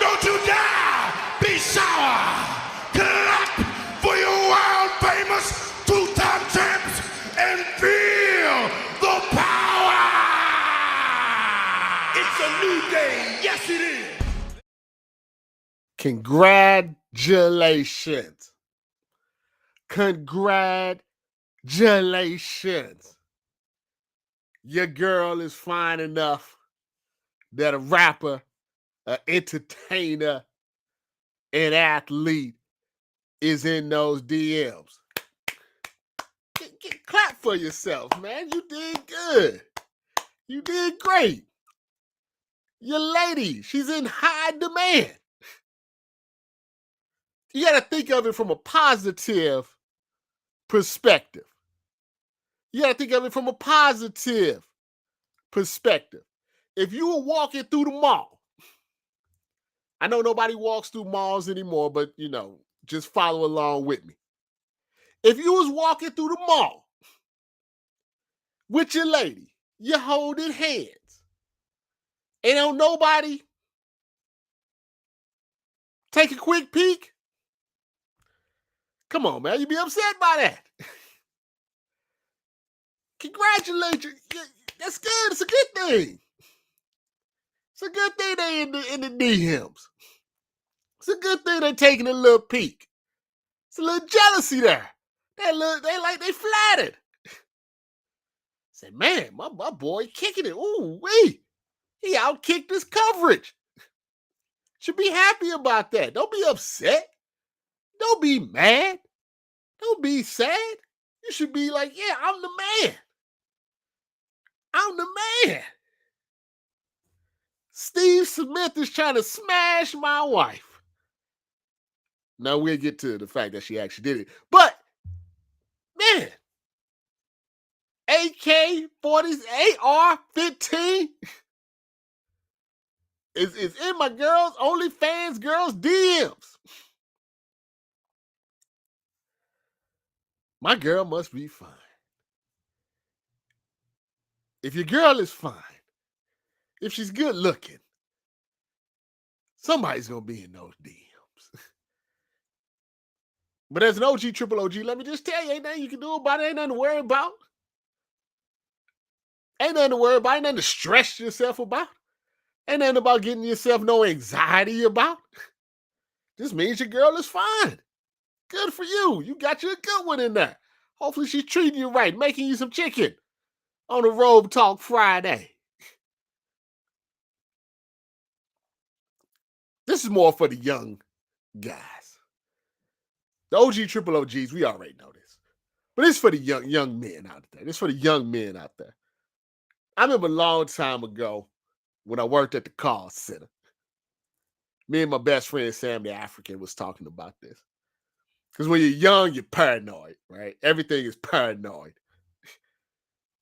Don't you dare be sour. Clap for your world famous two-time champs and feel the power. It's a new day. Yes, it is. Congratulations. Congratulations. Your girl is fine enough that a rapper, an entertainer, an athlete is in those DMs. Clap for yourself, man. You did good. You did great. Your lady, she's in high demand. You got to think of it from a positive perspective. You got to think of it from a positive perspective. If you were walking through the mall, I know nobody walks through malls anymore, but just follow along with me. If you was walking through the mall with your lady, you're holding hands, and don't nobody take a quick peek, come on, man, you'd be upset by that. Congratulations. That's good. It's a good thing. It's a good thing they in the DMs. It's a good thing they're taking a little peek. It's a little jealousy there. They flattered. Say, man, my boy kicking it. Ooh, wee. He outkicked his coverage. Should be happy about that. Don't be upset. Don't be mad. Don't be sad. You should be like, yeah, I'm the man. I'm the man. Steve Smith is trying to smash my wife. Now we'll get to the fact that she actually did it. But, man, AK-40, AR-15 is in my girls, OnlyFans girls' DMs. My girl must be fine. If your girl is fine, if she's good looking, somebody's going to be in those DMs. But as an OG, triple OG, let me just tell you, ain't nothing you can do about it. Ain't nothing to worry about. Ain't nothing to worry about. Ain't nothing to stress yourself about. Ain't nothing about getting yourself no anxiety about. This means your girl is fine. Good for you. You got you a good one in there. Hopefully she's treating you right, making you some chicken on a Robe Talk Friday. This is more for the young guys. The OG, triple OGs, we already know this. But it's for the young men out there. It's for the young men out there. I remember a long time ago when I worked at the call center. Me and my best friend, Sam the African, was talking about this. Because when you're young, you're paranoid, right? Everything is paranoid.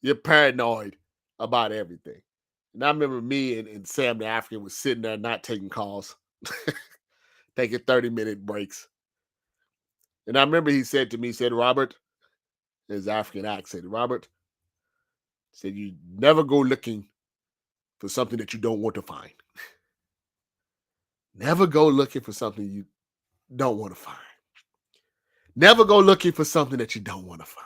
You're paranoid about everything. And I remember me and Sam the African was sitting there not taking calls, taking 30-minute breaks. And I remember he said to me, he said, Robert, his African accent, Robert, said, you never go looking for something that you don't want to find. Never go looking for something you don't want to find. Never go looking for something that you don't want to find.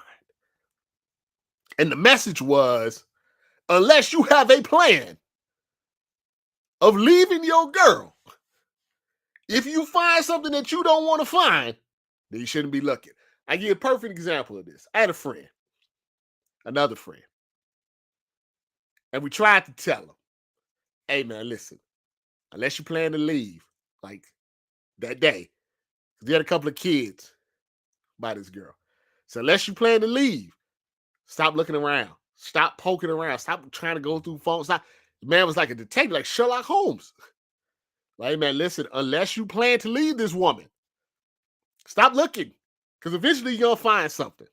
And the message was, unless you have a plan of leaving your girl, if you find something that you don't want to find, then you shouldn't be looking. I give you a perfect example of this. I had a friend, another friend, and we tried to tell him, hey, man, listen, unless you plan to leave, like that day, because he had a couple of kids by this girl. So unless you plan to leave, stop looking around. Stop poking around. Stop trying to go through phones. The man was like a detective, like Sherlock Holmes. Like, man, listen, unless you plan to leave this woman, stop looking, because eventually you're going to find something.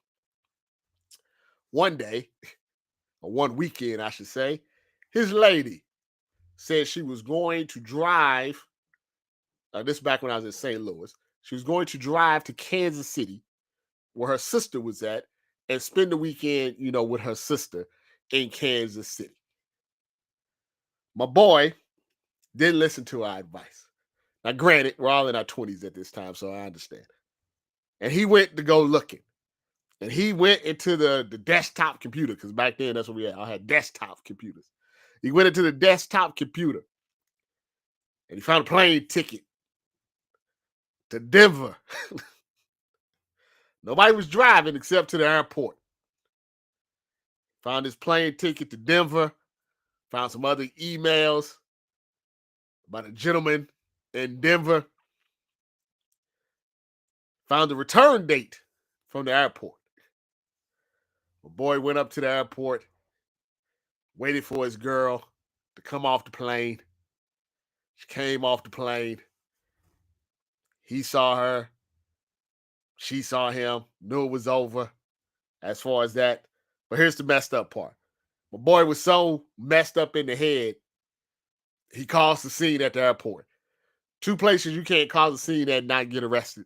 One day, or one weekend, I should say, his lady said she was going to drive, this is back when I was in St. Louis, she was going to drive to Kansas City, where her sister was at, and spend the weekend, with her sister in Kansas City. My boy didn't listen to our advice. Now, granted, we're all in our 20s at this time, so I understand. And he went to go looking. And he went into the desktop computer, because back then that's what we had. I had desktop computers. He went into the desktop computer and he found a plane ticket to Denver. Nobody was driving except to the airport. Found his plane ticket to Denver. Found some other emails about a gentleman in Denver. Found the return date from the airport. My boy went up to the airport, waited for his girl to come off the plane. She came off the plane. He saw her. She saw him. Knew it was over as far as that. But here's the messed up part. My boy was so messed up in the head, he caused the scene at the airport. 2 places you can't cause a scene at and not get arrested.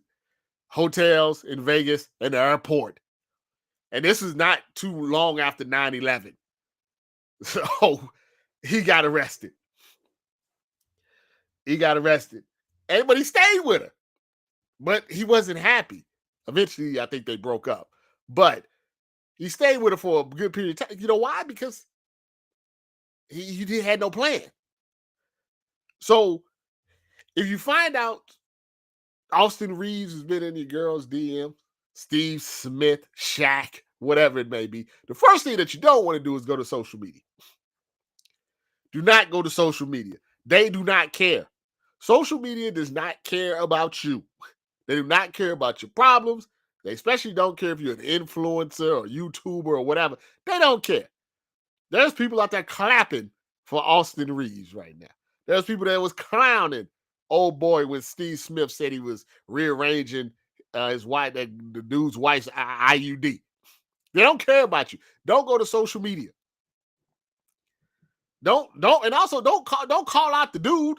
Hotels in Vegas and the airport. And this is not too long after 9/11. So he got arrested. But he stayed with her. But he wasn't happy. Eventually, I think they broke up. But he stayed with her for a good period of time. You know why? Because he had no plan. So if you find out Austin Reaves has been in your girl's DM, Steve Smith, Shaq, whatever it may be, the first thing that you don't want to do is go to social media. Do not go to social media. They do not care. Social media does not care about you. They do not care about your problems. They especially don't care if you're an influencer or YouTuber or whatever. They don't care. There's people out there clapping for Austin Reaves right now. There's people that was clowning old boy when Steve Smith said he was rearranging his wife, the dude's wife's IUD. They don't care about you. Don't go to social media. And also don't call out the dude.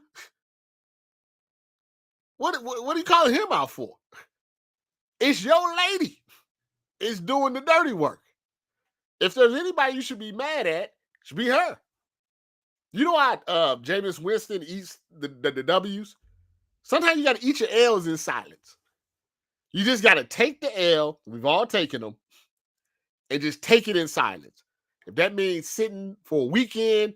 What are you calling him out for? It's your lady. It's doing the dirty work. If there's anybody you should be mad at, it should be her. You know how Jameis Winston eats the W's? Sometimes you got to eat your L's in silence. You just got to take the L. We've all taken them. And just take it in silence. If that means sitting for a weekend,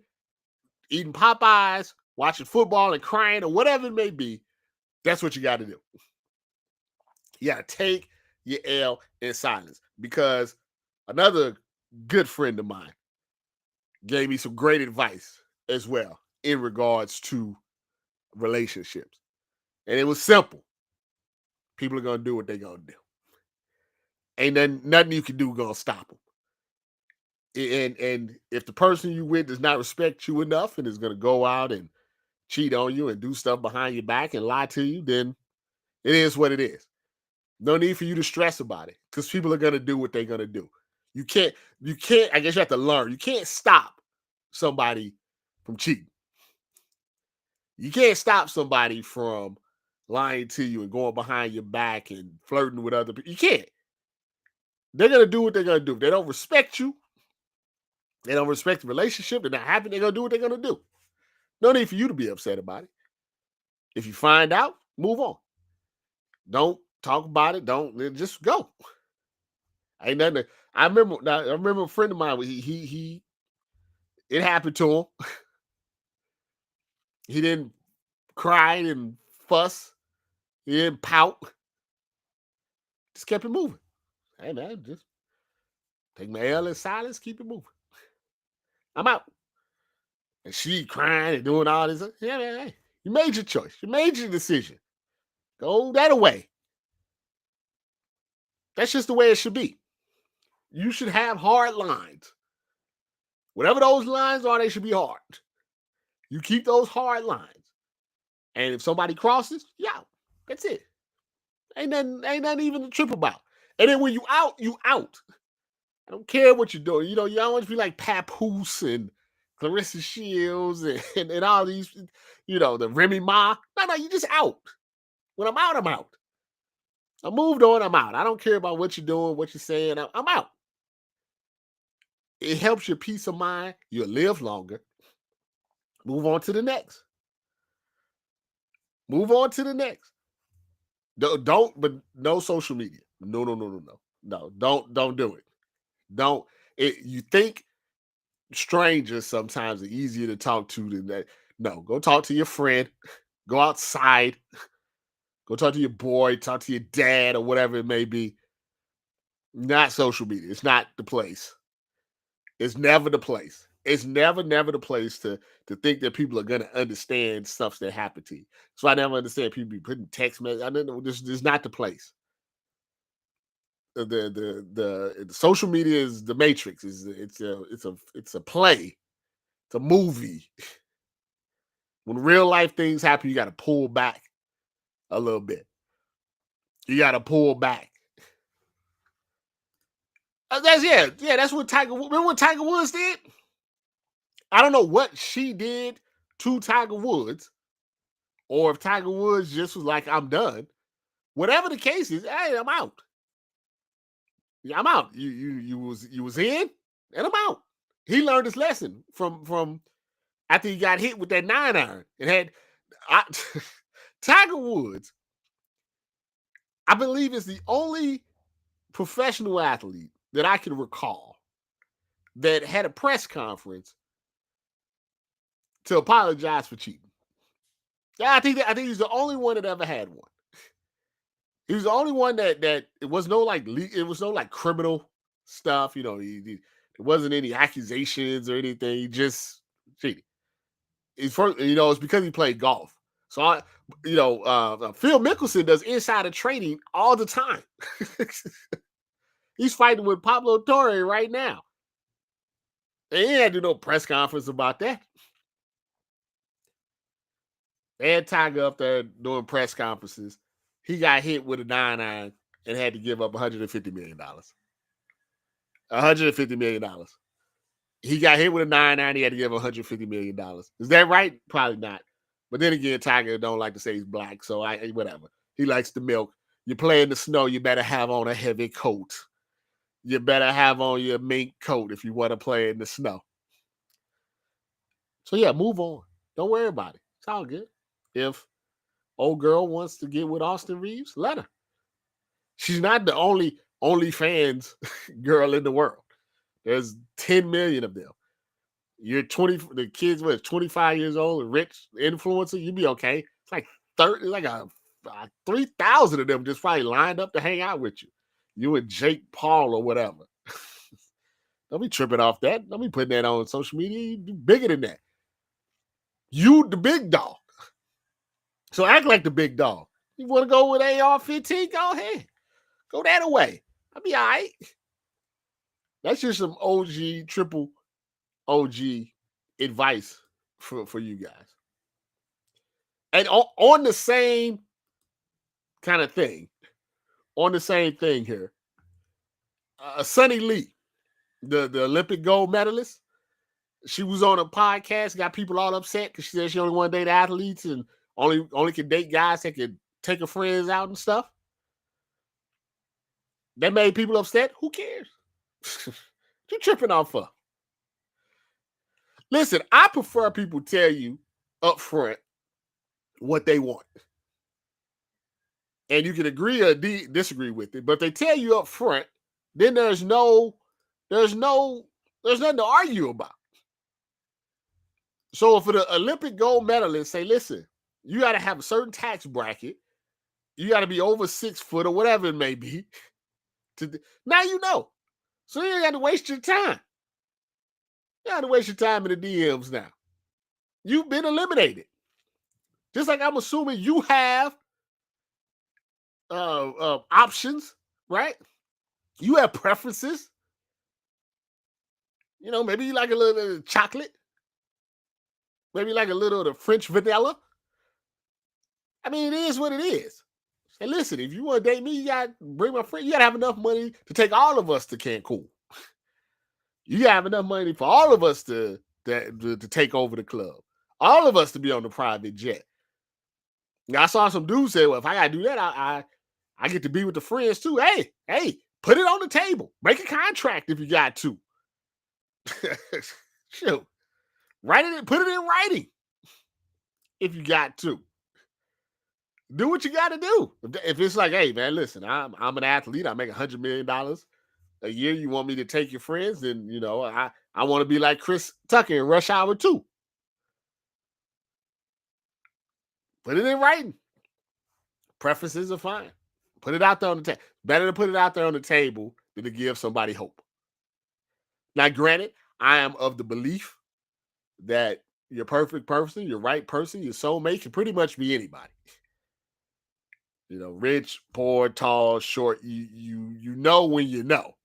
eating Popeyes, watching football and crying or whatever it may be, that's what you got to do. You got to take your L in silence. Because another good friend of mine gave me some great advice as well in regards to relationships. And it was simple. People are going to do what they're going to do. Ain't nothing you can do going to stop them. And if the person you with does not respect you enough and is going to go out and cheat on you and do stuff behind your back and lie to you, then it is what it is. No need for you to stress about it because people are going to do what they're going to do. You can't, I guess you have to learn. You can't stop somebody from cheating. You can't stop somebody from lying to you and going behind your back and flirting with other people. You can't. They're going to do what they're going to do. If they don't respect you, they don't respect the relationship, they're not happy, they're going to do what they're going to do. No need for you to be upset about it. If you find out, move on. Don't talk about it. Don't just go. Ain't nothing. I remember a friend of mine. It happened to him. He didn't cry and fuss. He didn't pout. Just kept it moving. Hey man, just take my L in silence. Keep it moving. I'm out. And she crying and doing all this. Yeah, man. Hey, you made your choice. You made your decision. Go that away. That's just the way it should be. You should have hard lines. Whatever those lines are, they should be hard. You keep those hard lines. And if somebody crosses, you out. That's it. Ain't nothing even to trip about. And then when you out, you out. I don't care what you're doing. You know, you don't want to be like Papoose and Clarissa Shields and all these, you know, the Remy Ma. No, you just out. When I'm out, I'm out. I moved on, I'm out. I don't care about what you're doing, what you're saying. I'm out. It helps your peace of mind. You'll live longer. Move on to the next. Move on to the next. But no social media. No, no, no, no, no. No, don't do it. Don't you think strangers sometimes are easier to talk to than that. No, go talk to your friend. Go outside. Go talk to your boy. Talk to your dad or whatever it may be. Not social media. It's not the place. It's never the place. It's never the place to think that people are gonna understand stuff that happened to you. So I never understand people be putting text messages. I don't know. This is not the place. The social media is the matrix. It's a play. It's a movie. When real life things happen, you got to pull back a little bit. You got to pull back. That's what Tiger. Remember what Tiger Woods did? I don't know what she did to Tiger Woods, or if Tiger Woods just was like, "I'm done." Whatever the case is, hey, I'm out. Yeah, I'm out. You was in, and I'm out. He learned his lesson from after he got hit with that 9-iron. It had I, Tiger Woods. I believe is the only professional athlete that I can recall that had a press conference to apologize for cheating. Yeah, I think he's the only one that ever had one. He was the only one that it was no like criminal stuff. There wasn't any accusations or anything. He just cheated. It's because he played golf. So Phil Mickelson does insider trading all the time. He's fighting with Pablo Torre right now. And he had to do no press conference about that. They had Tiger up there doing press conferences. He got hit with a 9-iron and had to give up $150 million. $150 million. He got hit with a 9-iron. He had to give $150 million. Is that right? Probably not. But then again, Tiger don't like to say he's black, so whatever. He likes the milk. You play in the snow, you better have on a heavy coat. You better have on your mink coat if you want to play in the snow. So yeah, move on. Don't worry about it. It's all good. If old girl wants to get with Austin Reaves, let her. She's not the only OnlyFans girl in the world. There's 10 million of them. You're 20, the kids was 25 years old, a rich influencer, you'd be okay. It's like 30, like a 3,000 of them just probably lined up to hang out with you. You and Jake Paul or whatever. Don't be tripping off that. Don't be putting that on social media. You bigger than that. You the big dog. So act like the big dog. You want to go with AR-15? Go ahead. Go that away. I'll be all right. That's just some OG, triple OG advice for you guys. And on the same kind of thing, here, Sunny Lee, the Olympic gold medalist, she was on a podcast, got people all upset because she said she only want to date athletes and only can date guys that can take her friends out and stuff. That made people upset. Who cares? You tripping off for? Listen, I prefer people tell you up front what they want. And you can agree or disagree with it, but they tell you up front, then there's nothing to argue about. So for the Olympic gold medalist, say, listen, you got to have a certain tax bracket. You got to be over 6 foot or whatever it may be. Now you know. So you ain't got to waste your time. You got to waste your time in the DMs now. You've been eliminated. Just like I'm assuming you have options, right? You have preferences. Maybe you like a little chocolate. Maybe like a little of the French vanilla. I mean, it is what it is. And listen, if you want to date me, you got to bring my friend. You got to have enough money to take all of us to Cancun. You got to have enough money for all of us to take over the club. All of us to be on the private jet. Now, I saw some dudes say, well, if I got to do that, I get to be with the friends too. Hey, put it on the table. Make a contract if you got to. Shoot. Put it in writing if you got to. Do what you got to do. If it's like, hey man, listen, I'm an athlete. I make $100 million a year. You want me to take your friends? Then I want to be like Chris Tucker in Rush Hour 2. Put it in writing. Preferences are fine. Put it out there on the table. Better to put it out there on the table than to give somebody hope. Now, granted, I am of the belief that your perfect person, your right person, your soulmate can pretty much be anybody. Rich, poor, tall, short. You know when you know.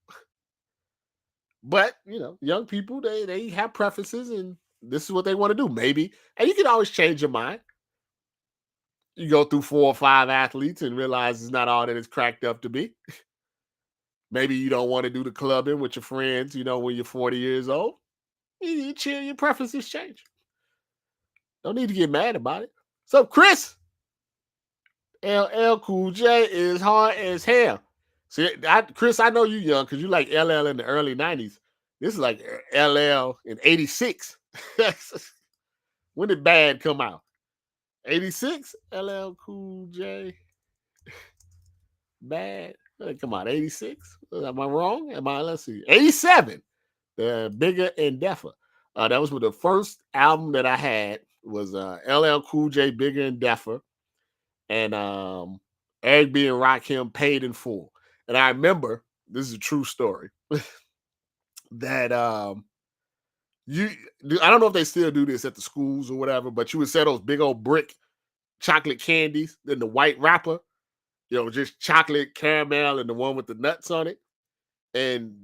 But young people they have preferences, and this is what they want to do. Maybe, and you can always change your mind. You go through 4 or 5 athletes and realize it's not all that it's cracked up to be. Maybe you don't want to do the clubbing with your friends, when you're 40 years old. You chill, your preferences change. Don't need to get mad about it. So, Chris, LL Cool J is hard as hell. See, Chris, I know you young because you like LL in the early 90s. This is like LL in 86. When did Bad come out? 86? LL Cool J. Bad. Come on, 86? Am I wrong? Let's see. 87. The Bigger and Deffer. That was the first album that I had was LL Cool J, Bigger and Deffer, and Eric B. and Rakim, Paid in Full. And I remember, this is a true story, that you I don't know if they still do this at the schools or whatever, but you would sell those big old brick chocolate candies in the white wrapper, just chocolate caramel and the one with the nuts on it. And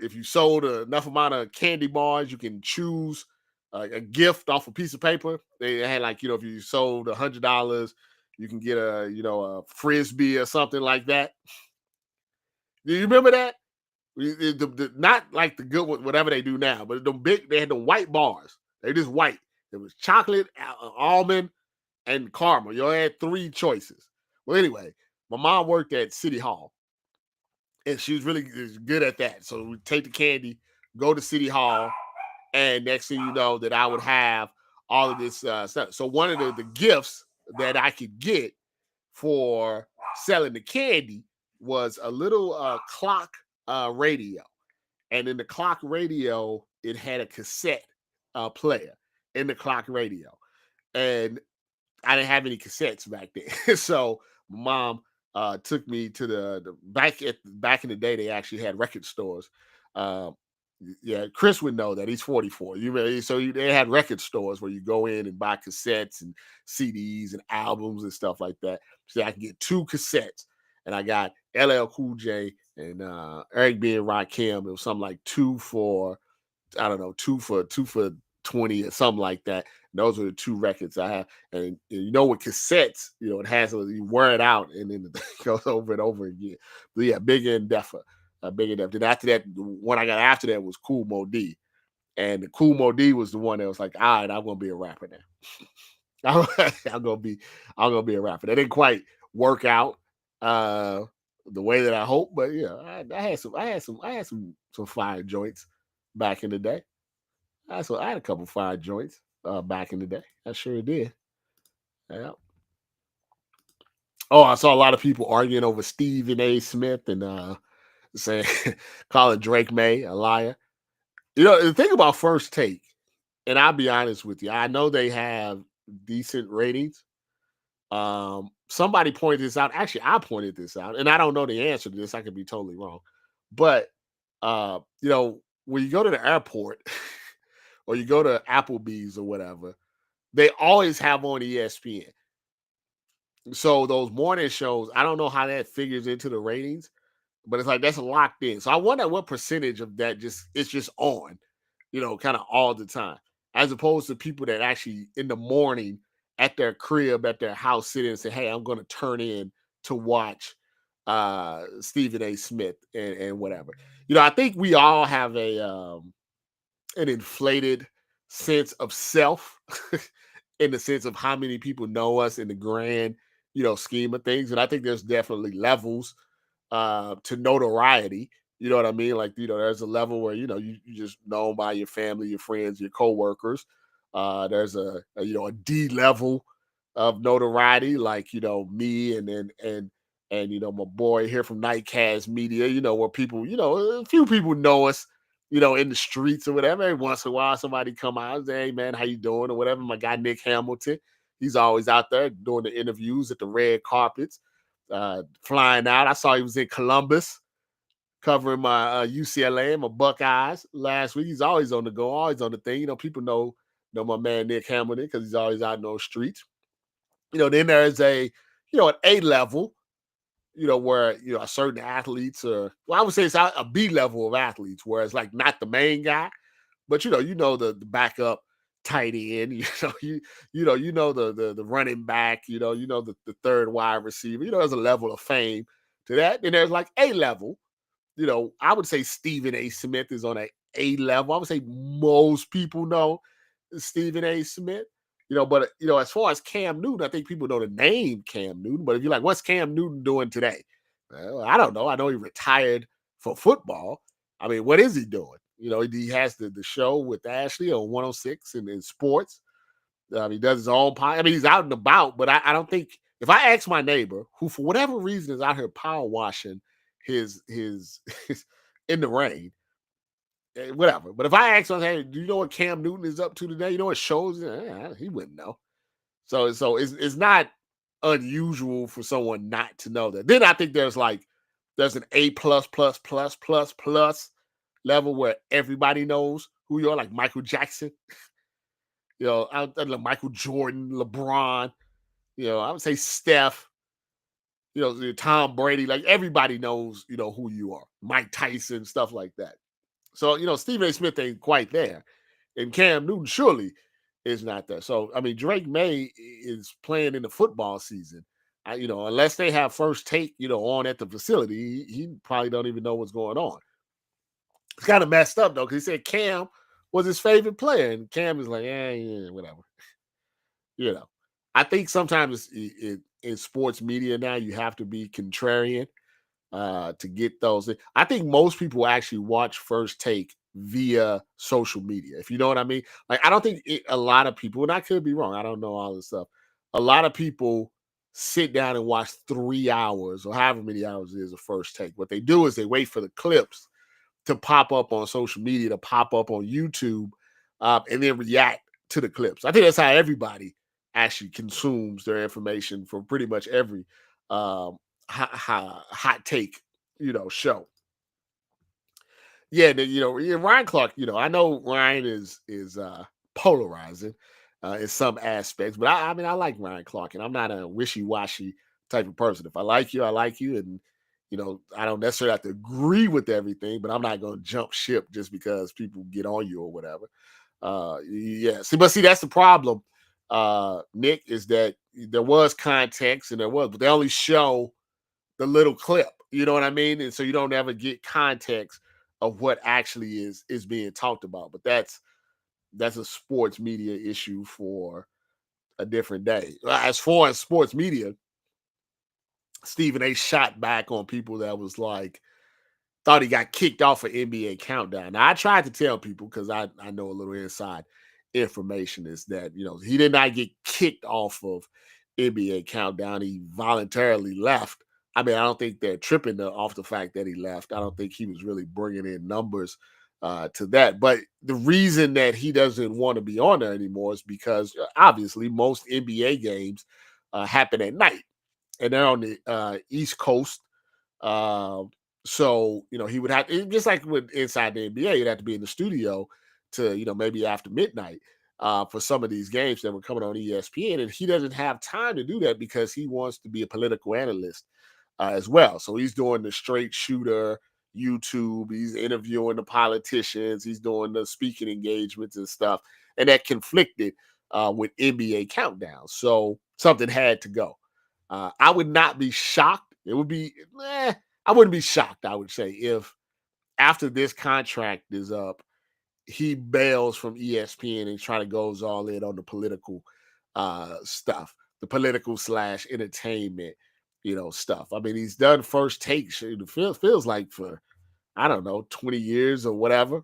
if you sold enough amount of candy bars, you can choose a gift off a piece of paper. They had like, if you sold $100, you can get a frisbee or something like that. Do you remember that? Not like the good one, whatever they do now, but they had the white bars. They just white. It was chocolate, almond, and caramel. You had 3 choices. Well, anyway, my mom worked at City Hall, and she was really good at that. So we take the candy, go to City Hall, and next thing you know, that I would have all of this stuff. So one of the gifts that I could get for selling the candy was a little clock radio, and in the clock radio, it had a cassette player in the clock radio, and I didn't have any cassettes back then. So mom took me to the back in the day. They actually had record stores. Um, yeah, Chris would know that he's 44. They had record stores where you go in and buy cassettes and CDs and albums and stuff like that. So I can get 2 cassettes, and I got LL Cool J and Eric B. and Rakim. It was something like 2 for, I don't know, 2 for 20 or something like that. And those are the 2 records I have. And with cassettes, it has you wear it out and then it goes over and over again. But yeah, Bigger and Deffer. Bigger and Deffer. Then after that, the one I got after that was Cool Mo D. And the Cool Mo D was the one that was like, all right, I'm gonna be a rapper now. I'm gonna be a rapper. That didn't quite work out the way that I hoped, but yeah, I had some fire joints back in the day. I had a couple fire joints back in the day. I sure did. Yeah. Oh, I saw a lot of people arguing over Stephen A. Smith and saying calling Drake May a liar. The thing about First Take, and I'll be honest with you, I know they have decent ratings. Somebody pointed this out. Actually, I pointed this out, and I don't know the answer to this. I could be totally wrong, but when you go to the airport or you go to Applebee's or whatever, they always have on ESPN. So those morning shows, I don't know how that figures into the ratings, but it's like that's locked in. So I wonder what percentage of that it's just on, kind of all the time, as opposed to people that actually in the morning at their crib, at their house, sit in and say, "Hey, I'm going to turn in to watch Stephen A. Smith and whatever." I think we all have an inflated sense of self in the sense of how many people know us in the grand, scheme of things. And I think there's definitely levels to notoriety. You know what I mean? Like, there's a level where, you just known by your family, your friends, your coworkers. There's a D level of notoriety, like me and my boy here from Nightcast Media, where people, a few people know us, in the streets or whatever. Every once in a while, somebody come out and say, "Hey man, how you doing?" or whatever. My guy Nick Hamilton, he's always out there doing the interviews at the red carpets, flying out. I saw he was in Columbus covering my UCLA and my Buckeyes last week. He's always on the go, always on the thing. People know my man Nick Hamilton because he's always out in those streets. Then there's an A level, where certain athletes are. Well, I would say it's a B level of athletes, where it's like not the main guy, but the backup tight end. The running back. The third wide receiver. There's a level of fame to that. Then there's like A level. I would say Stephen A. Smith is on A level. I would say most people know Stephen A. Smith. But as far as Cam Newton, I think people know the name Cam Newton. But if you're like, what's Cam Newton doing today? Well, I don't know. I know he retired for football. I mean, what is he doing? He has the show with Ashley on 106 and in sports. He does his own pie. I mean, he's out and about, but I don't think if I ask my neighbor, who for whatever reason is out here power washing his in the rain, whatever. But if I ask him, hey, do you know what Cam Newton is up to today? You know what shows? He wouldn't know. So it's not unusual for someone not to know that. Then I think there's an A plus plus plus plus plus level where everybody knows who you are, like Michael Jackson. Michael Jordan, LeBron. I would say Steph. Tom Brady. Like everybody knows, who you are. Mike Tyson, stuff like that. So, Stephen A. Smith ain't quite there. And Cam Newton surely is not there. So, I mean, Drake May is playing in the football season. Unless they have first take, on at the facility, he probably don't even know what's going on. It's kind of messed up, though, because he said Cam was his favorite player. And Cam is like, yeah, whatever. I think sometimes in sports media now, you have to be contrarian to get those. I think most people actually watch First Take via social media, if you know what I mean. Like, I don't think a lot of people, and I could be wrong, I don't know all this stuff. A lot of people sit down and watch 3 hours or however many hours it is of First Take. What they do is they wait for the clips to pop up on social media, to pop up on YouTube, and then react to the clips. I think that's how everybody actually consumes their information for pretty much every hot take, show. Yeah, Ryan Clark. I know Ryan is polarizing in some aspects, but I mean, I like Ryan Clark, and I'm not a wishy washy type of person. If I like you, and I don't necessarily have to agree with everything, but I'm not going to jump ship just because people get on you or whatever. Yeah, see, that's the problem, Nick, is that there was context and but they only show the little clip. You know what I mean? And so you don't ever get context of what actually is being talked about. But that's a sports media issue for a different day. As far as sports media, Stephen A. shot back on people that was like, thought he got kicked off of NBA Countdown. Now, I tried to tell people, because I know a little inside information, is that, he did not get kicked off of NBA Countdown. He voluntarily left. I mean, I don't think they're tripping off the fact that he left. I don't think he was really bringing in numbers to that. But the reason that he doesn't want to be on there anymore is because obviously most NBA games happen at night, and they're on the East Coast. So he would have, just like with inside the NBA, you'd have to be in the studio to maybe after midnight for some of these games that were coming on ESPN, and he doesn't have time to do that because he wants to be a political analyst as well. So he's doing the straight shooter YouTube. He's interviewing the politicians. He's doing the speaking engagements and stuff, and that conflicted with NBA Countdown. So something had to go. I would not be shocked. It would be, I wouldn't be shocked, I would say, if after this contract is up, he bails from ESPN and try to goes all in on the political stuff, the political / entertainment, stuff. I mean, he's done First Take. It feels like for, I don't know, 20 years or whatever,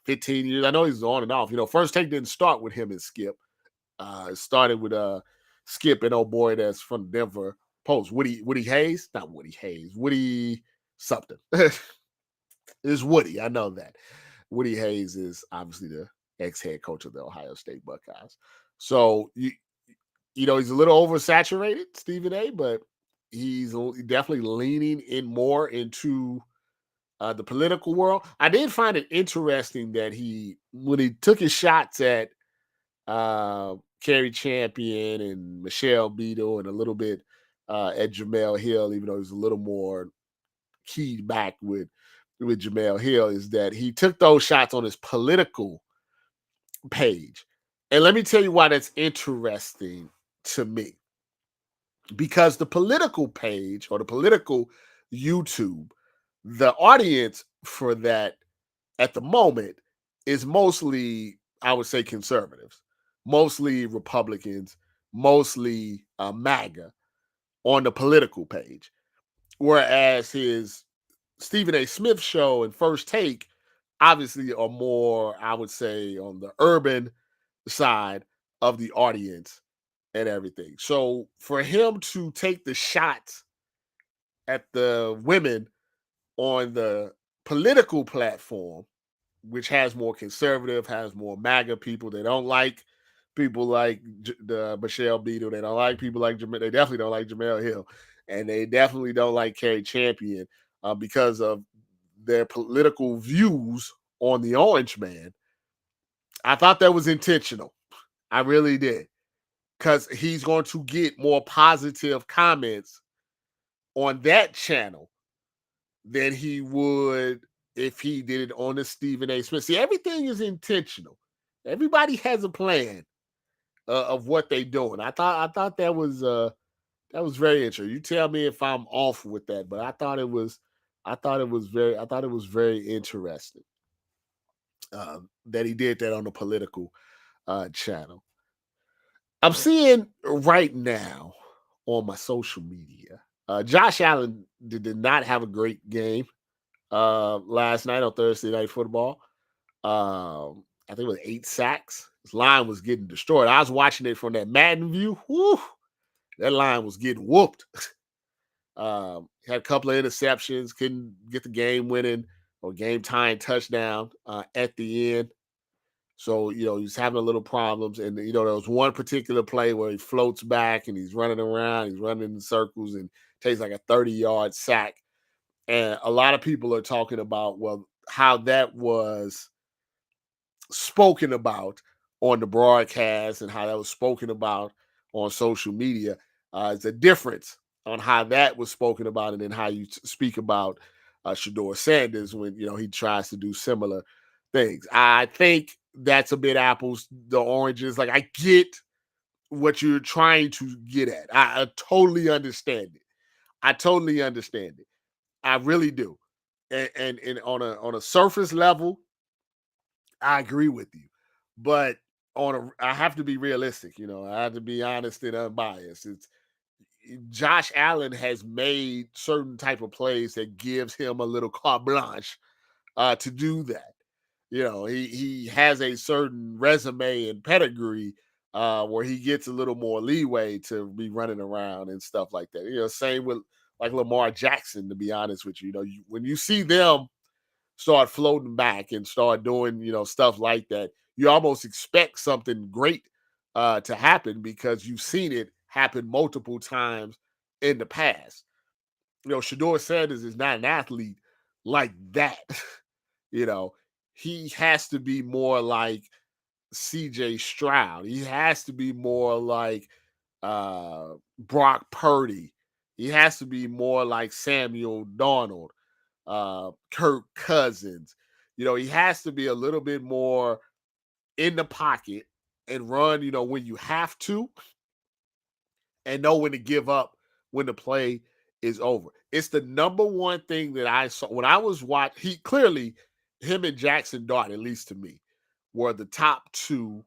15 years. I know he's on and off. First Take didn't start with him and Skip. It started with Skip and old boy that's from Denver Post. Woody Hayes? Not Woody Hayes. Woody something. It's Woody. I know that. Woody Hayes is obviously the ex-head coach of the Ohio State Buckeyes. So he's a little oversaturated, Stephen A, but he's definitely leaning in more into the political world. I did find it interesting that when he took his shots at Kerry Champion and Michelle Beadle and a little bit at Jamel Hill, even though he's a little more keyed back with Jamel Hill, is that he took those shots on his political page. And let me tell you why that's interesting to me. Because the political page or the political YouTube, the audience for that at the moment is mostly, I would say, conservatives, mostly Republicans, mostly MAGA on the political page. Whereas his Stephen A. Smith show and First Take obviously are more, I would say, on the urban side of the audience and everything. So for him to take the shots at the women on the political platform, which has more conservative, has more MAGA people, they don't like people like the Michelle Beadle. They don't like people like they definitely don't like Jamel Hill, and they definitely don't like Kerry Champion because of their political views on the Orange Man. I thought that was intentional. I really did, because he's going to get more positive comments on that channel than he would if he did it on the Stephen A. Smith. See, everything is intentional. Everybody has a plan of what they're doing. I thought that was very interesting. You tell me if I'm off with that, but I thought it was very interesting that he did that on the political channel. I'm seeing right now on my social media, Josh Allen did not have a great game last night on Thursday Night Football. I think it was 8 sacks. His line was getting destroyed. I was watching it from that Madden view. Whew, that line was getting whooped. Had a couple of interceptions, couldn't get the game winning or game tying touchdown at the end. So, he's having a little problems. And, there was one particular play where he floats back and he's running around, he's running in circles and takes like a 30-yard sack. And a lot of people are talking about, well, how that was spoken about on the broadcast and how that was spoken about on social media. It's a difference on how that was spoken about and then how you speak about Shedeur Sanders when, he tries to do similar things. I think that's a bit apples to oranges. Like, I get what you're trying to get at. I totally understand it. I really do. And on a surface level, I agree with you. But I have to be realistic, I have to be honest and unbiased. Josh Allen has made certain type of plays that gives him a little carte blanche to do that. He has a certain resume and pedigree where he gets a little more leeway to be running around and stuff like that. Same with like Lamar Jackson, to be honest with you. When you see them start floating back and start doing, stuff like that, you almost expect something great to happen because you've seen it happen multiple times in the past. Shedeur Sanders is not an athlete like that. you know, he has to be more like CJ Stroud. He has to be more like Brock Purdy. He has to be more like Samuel Darnold, Kirk Cousins. He has to be a little bit more in the pocket and run, when you have to, and know when to give up when the play is over. It's the number one thing that I saw when I was watching. Him and Jackson Dart, at least to me, were the top two.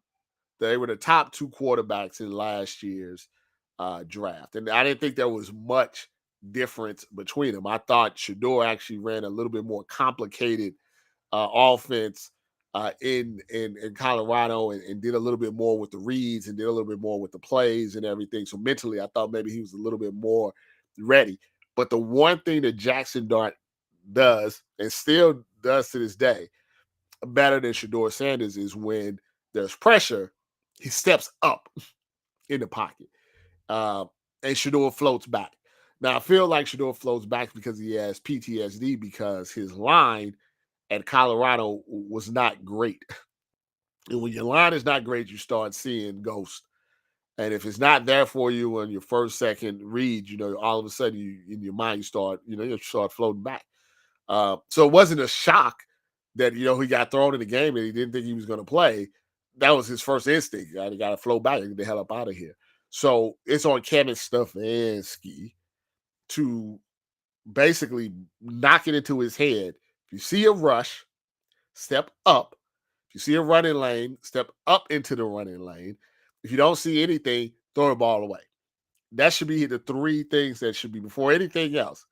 They were the top two quarterbacks in last year's draft. And I didn't think there was much difference between them. I thought Shedeur actually ran a little bit more complicated offense in Colorado and did a little bit more with the reads and did a little bit more with the plays and everything. So mentally, I thought maybe he was a little bit more ready. But the one thing that Jackson Dart does and still does to this day better than Shador Sanders is when there's pressure, he steps up in the pocket. Uh, and Shador floats back. Now, I feel like Shador floats back because he has PTSD because his line at Colorado was not great. And when your line is not great, you start seeing ghosts. And if it's not there for you on your first, second read, all of a sudden in your mind, you start floating back. So it wasn't a shock that, he got thrown in the game and he didn't think he was going to play. That was his first instinct. I got to float back and get the hell up out of here. So it's on Kevin Stefanski to basically knock it into his head. If you see a rush, step up. If you see a running lane, step up into the running lane. If you don't see anything, throw the ball away. That should be the three things that should be before anything else.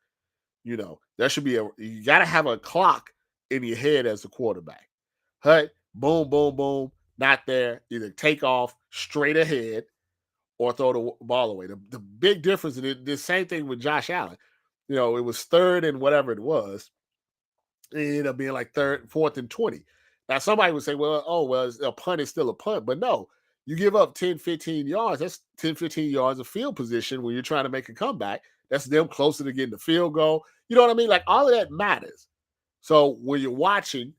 There should be you got to have a clock in your head as a quarterback. Hut, boom, boom, boom, not there. Either take off straight ahead or throw the ball away. The big difference, and the same thing with Josh Allen. It was third and whatever it was. It ended up being like fourth and 20. Now, somebody would say, well, a punt is still a punt. But no, you give up 10, 15 yards. That's 10, 15 yards of field position when you're trying to make a comeback. That's them closer to getting the field goal. You know what I mean? Like, all of that matters. So when you're watching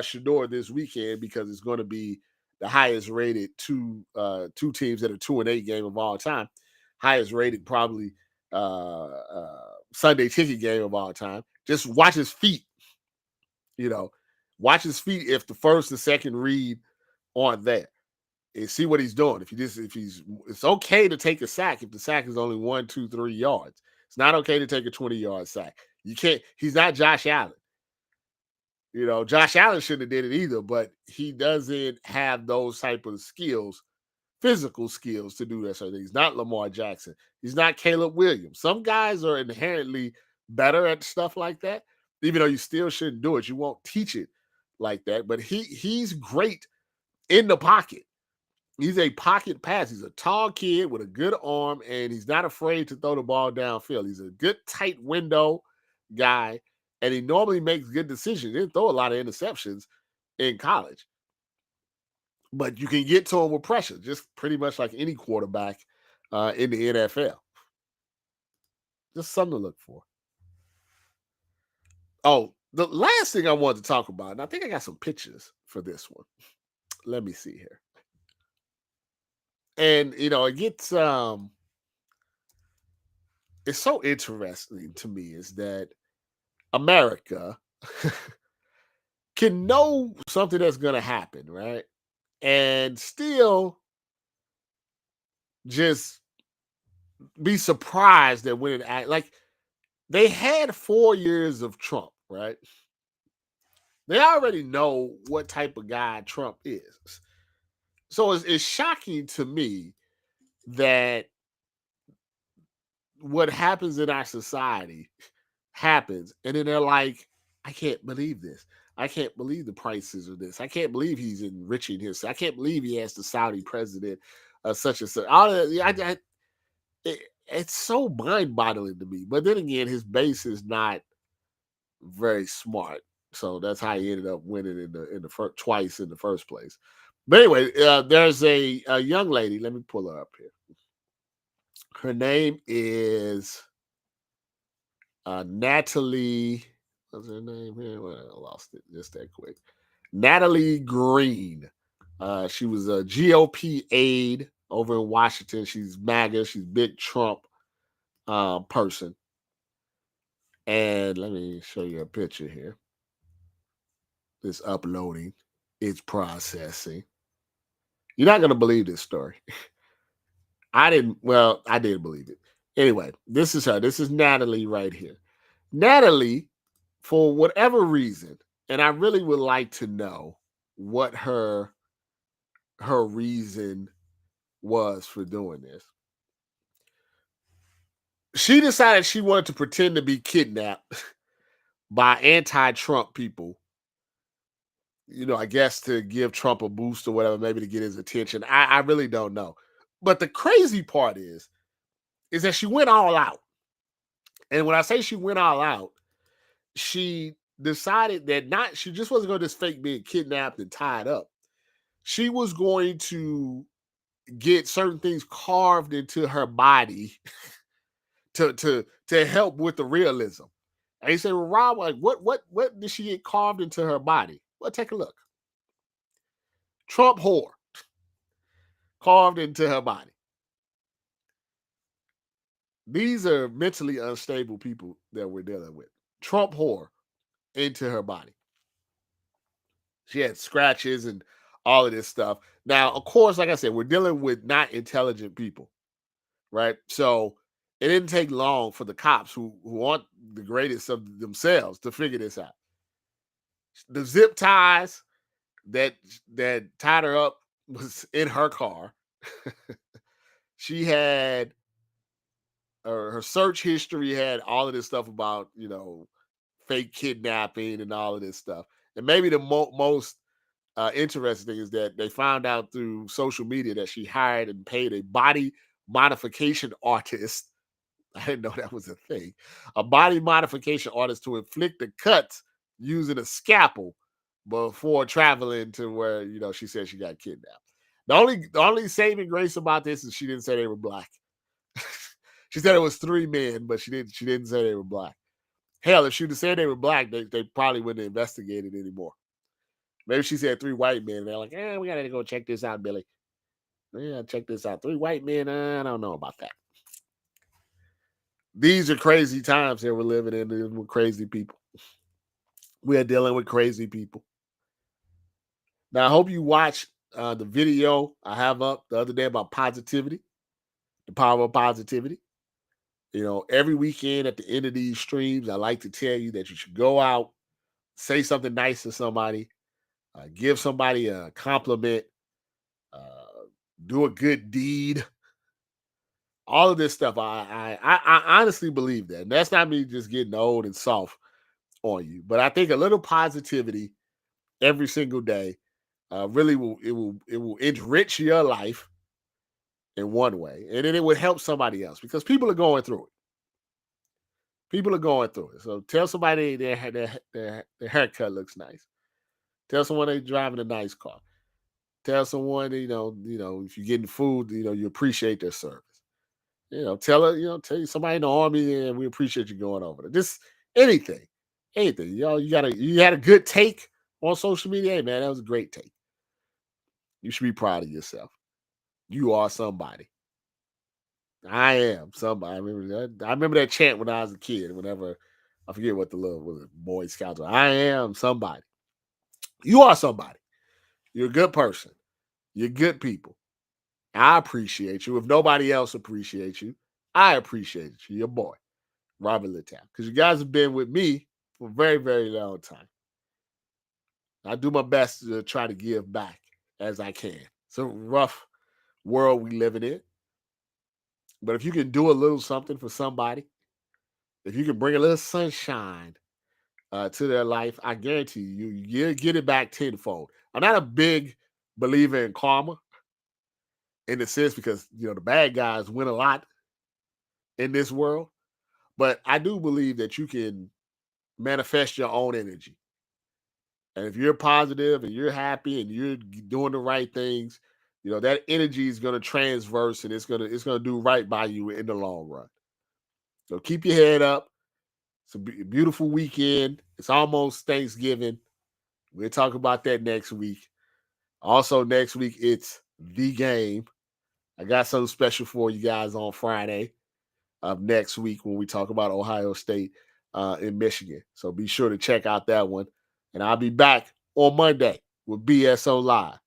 Shador this weekend, because it's going to be the highest rated two teams that are 2-8 game of all time, highest rated probably Sunday ticket game of all time. Just watch his feet. Watch his feet if the first and second read aren't there, and see what he's doing. It's okay to take a sack if the sack is only 1, 2, 3 yards. It's not okay to take a 20-yard sack. You can't. He's not Josh Allen. Josh Allen shouldn't have did it either, but he doesn't have those type of skills, physical skills to do that sort of thing. He's not Lamar Jackson. He's not Caleb Williams. Some guys are inherently better at stuff like that, even though you still shouldn't do it. You won't teach it like that, but he's great in the pocket. He's a pocket pass. He's a tall kid with a good arm, and he's not afraid to throw the ball downfield. He's a good tight window guy, and he normally makes good decisions. He didn't throw a lot of interceptions in college, but you can get to him with pressure, just pretty much like any quarterback in the NFL. Just something to look for. Oh, the last thing I wanted to talk about, and I think I got some pictures for this one. Let me see here. And it gets it's so interesting to me is that America can know something that's going to happen, right? And still just be surprised that when it act like they had 4 years of Trump, right? They already know what type of guy Trump is. So it's shocking to me that what happens in our society happens, and then they're like, I can't believe this. I can't believe the prices of this. I can't believe he's enriching himself. I can't believe he has the Saudi president, such and such. It's so mind-boggling to me. But then again, his base is not very smart, so that's how he ended up winning in the twice in the first place. But anyway, there's a young lady. Let me pull her up here. Her name is Natalie. What's her name here? Well, I lost it just that quick. Natalie Green. She was a GOP aide over in Washington. She's MAGA. She's big Trump person. And let me show you a picture here. It's uploading. It's processing. You're not going to believe this story. I did believe it. Anyway, this is her. This is Natalie right here. Natalie, for whatever reason, and I really would like to know what her reason was for doing this. She decided she wanted to pretend to be kidnapped by anti-Trump people I guess to give Trump a boost or whatever, maybe to get his attention. I really don't know. But the crazy part is that she went all out. And when I say she went all out, she decided that she just wasn't going to just fake being kidnapped and tied up. She was going to get certain things carved into her body to help with the realism. And he said, well, Rob, like, what did she get carved into her body? Well, take a look. Trump whore carved into her body. These are mentally unstable people that we're dealing with. Trump whore into her body. She had scratches and all of this stuff. Now, of course, like I said, we're dealing with not intelligent people, right? So it didn't take long for the cops who aren't the greatest of themselves to figure this out. The zip ties that tied her up was in her car. She had her search history had all of this stuff about fake kidnapping and all of this stuff. And maybe the most interesting thing is that they found out through social media that she hired and paid a body modification artist. I didn't know that was a thing. A body modification artist to inflict the cuts using a scalpel before traveling to where she said she got kidnapped. The only saving grace about this is she didn't say they were black. She said it was 3 men, but she didn't say they were black. Hell, if she'd have said they were black, they probably wouldn't have investigated anymore. Maybe she said 3 white men. And they're like, we gotta go check this out, Billy. Yeah, check this out. 3 white men. I don't know about that. These are crazy times that we're living in with crazy people. We are dealing with crazy people. Now, I hope you watched the video I have up the other day about positivity, the power of positivity. Every weekend at the end of these streams, I like to tell you that you should go out, say something nice to somebody, give somebody a compliment, do a good deed. All of this stuff, I honestly believe that. And that's not me just getting old and soft on you, but I think a little positivity every single day really will enrich your life in one way, and then it would help somebody else because people are going through it. People are going through it. So tell somebody their haircut looks nice. Tell someone they're driving a nice car. Tell someone if you're getting food, you appreciate their service. Tell you somebody in the army, and we appreciate you going over there. Just anything. You had a good take on social media. Hey man, that was a great take. You should be proud of yourself. You are somebody. I am somebody. I remember that chant when I was a kid. Whenever I forget what the little Boy Scouts were. I am somebody. You are somebody. You're a good person. You're good people. I appreciate you. If nobody else appreciates you, I appreciate you. Your boy, Robert Littow. Because you guys have been with me for a very, very long time. I do my best to try to give back as I can. It's a rough world we living in. But if you can do a little something for somebody, if you can bring a little sunshine to their life, I guarantee you get it back tenfold. I'm not a big believer in karma in the sense because the bad guys win a lot in this world, but I do believe that you can manifest your own energy. And if you're positive and you're happy and you're doing the right things, that energy is going to transverse and it's going to do right by you in the long run. So keep your head up. It's a beautiful weekend. It's almost Thanksgiving. We'll talk about that next week. Also, next week, it's the game. I got something special for you guys on Friday of next week when we talk about Ohio State in Michigan. So be sure to check out that one. And I'll be back on Monday with BSO Live.